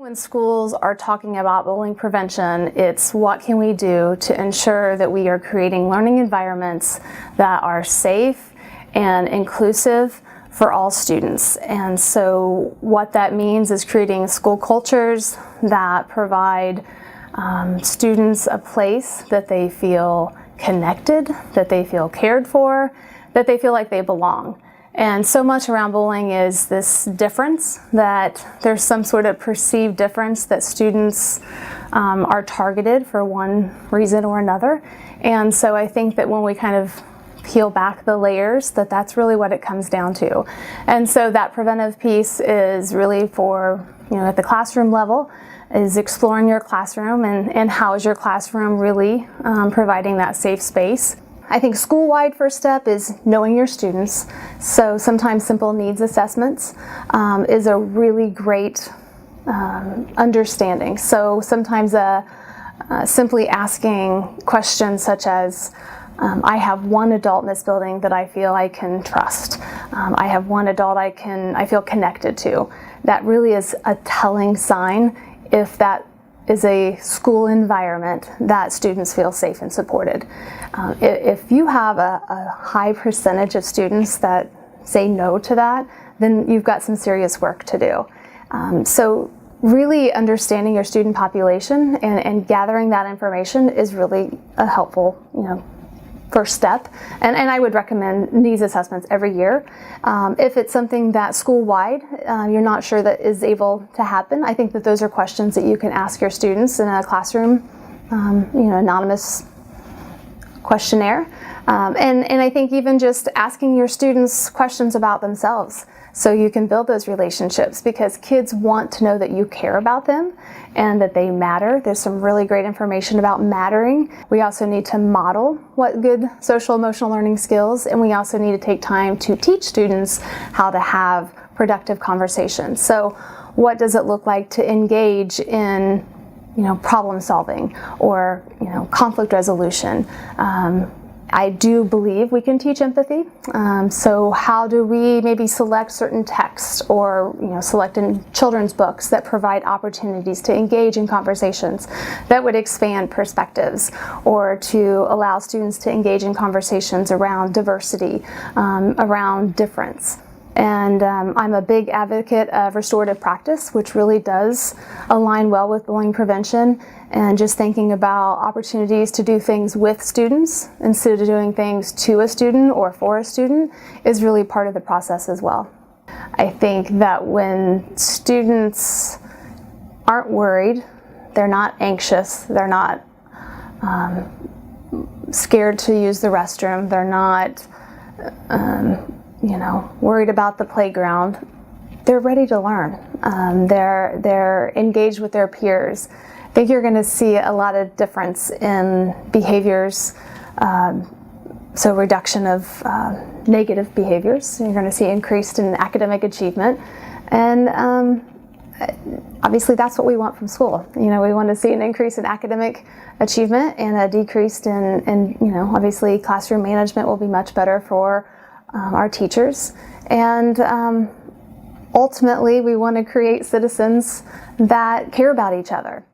When schools are talking about bullying prevention, it's what can we do to ensure that we are creating learning environments that are safe and inclusive for all students. And so what that means is creating school cultures that provide students a place that they feel connected, that they feel cared for, that they feel like they belong. And so much around bullying is this difference, that there's some sort of perceived difference, that students are targeted for one reason or another. And so I think that when we kind of peel back the layers, that's really what it comes down to. And so that preventive piece is really for, at the classroom level, is exploring your classroom and how is your classroom really providing that safe space. I think school-wide first step is knowing your students. So sometimes simple needs assessments is a really great understanding. So sometimes simply asking questions such as, I have one adult in this building that I feel I can trust. I have one adult I feel connected to. That really is a telling sign if that is a school environment that students feel safe and supported. If you have a high percentage of students that say no to that, then you've got some serious work to do. So really understanding your student population and gathering that information is really a helpful, first step. And I would recommend needs assessments every year. If it's something that school-wide you're not sure that is able to happen, I think that those are questions that you can ask your students in a classroom, anonymous questionnaire. And I think even just asking your students questions about themselves, so you can build those relationships, because kids want to know that you care about them and that they matter. There's some really great information about mattering. We also need to model what good social emotional learning skills, and we also need to take time to teach students how to have productive conversations. So what does it look like to engage in problem solving or conflict resolution? I do believe we can teach empathy. So how do we maybe select certain texts or select in children's books that provide opportunities to engage in conversations that would expand perspectives, or to allow students to engage in conversations around diversity, around difference. And I'm a big advocate of restorative practice, which really does align well with bullying prevention, and just thinking about opportunities to do things with students instead of doing things to a student or for a student is really part of the process as well. I think that when students aren't worried, they're not anxious, they're not scared to use the restroom, they're not worried about the playground, they're ready to learn. They're engaged with their peers. I think you're going to see a lot of difference in behaviors, so reduction of negative behaviors. You're going to see increased in academic achievement, and obviously that's what we want from school. We want to see an increase in academic achievement and a decrease in obviously classroom management will be much better for our teachers, and ultimately we want to create citizens that care about each other.